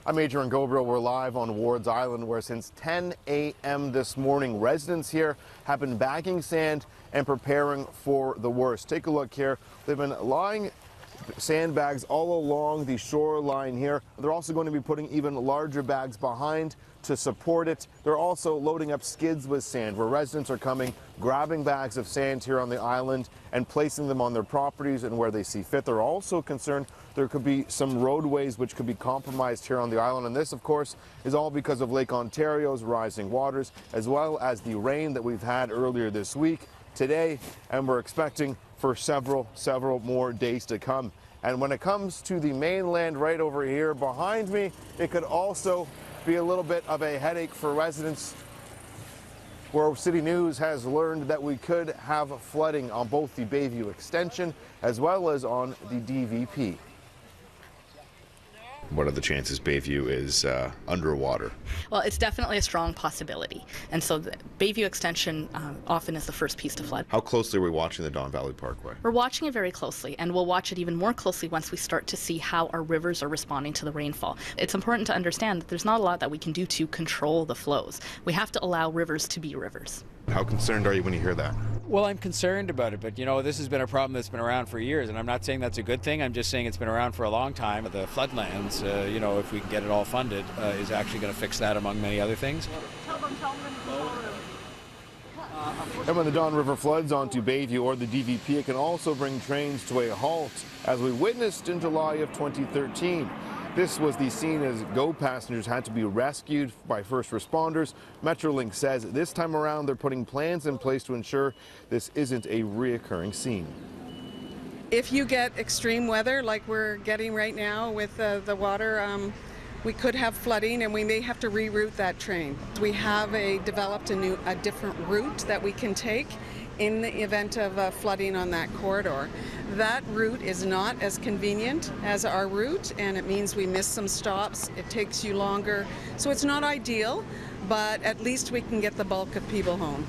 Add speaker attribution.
Speaker 1: I'm Adrian Gabriel. We're live on Ward's Island, where since 10 a.m. this morning, residents here have been bagging sand and preparing for the worst. Take a look here. They've been lying sandbags all along the shoreline here. They're also going to be putting even larger bags behind to support it. They're also loading up skids with sand, where residents are coming, grabbing bags of sand here on the island and placing them on their properties and where they see fit. They're also concerned there could be some roadways which could be compromised here on the island. And this, of course, is all because of Lake Ontario's rising waters, as well as the rain that we've had earlier this week, today, and we're expecting for several more days to come. And when it comes to the mainland right over here behind me, it could also be a little bit of a headache for residents, where City News has learned that we could have flooding on both the Bayview Extension as well as on the DVP. What are the chances Bayview is underwater?
Speaker 2: Well, it's definitely a strong possibility. And so the Bayview Extension often is the first piece to flood.
Speaker 1: How closely are we watching the Don Valley Parkway?
Speaker 2: We're watching it very closely, and we'll watch it even more closely once we start to see how our rivers are responding to the rainfall. It's important to understand that there's not a lot that we can do to control the flows. We have to allow rivers to be rivers.
Speaker 1: How concerned are you when you hear that?
Speaker 3: Well, I'm concerned about it, but you know, this has been a problem that's been around for years, and I'm not saying that's a good thing. I'm just saying it's been around for a long time. The floodlands, you know, if we can get it all funded, is actually going to fix that among many other things.
Speaker 1: And when the Don River floods onto Bayview or the DVP, it can also bring trains to a halt, as we witnessed in July of 2013. This was the scene as GO passengers had to be rescued by first responders. Metrolink says this time around they're putting plans in place to ensure this isn't a reoccurring scene.
Speaker 4: If you get extreme weather like we're getting right now with the water, we could have flooding and we may have to reroute that train. We have developed a different route that we can take in the event of flooding on that corridor. That route is not as convenient as our route, and it means we miss some stops. It takes you longer. So it's not ideal, but at least we can get the bulk of people home.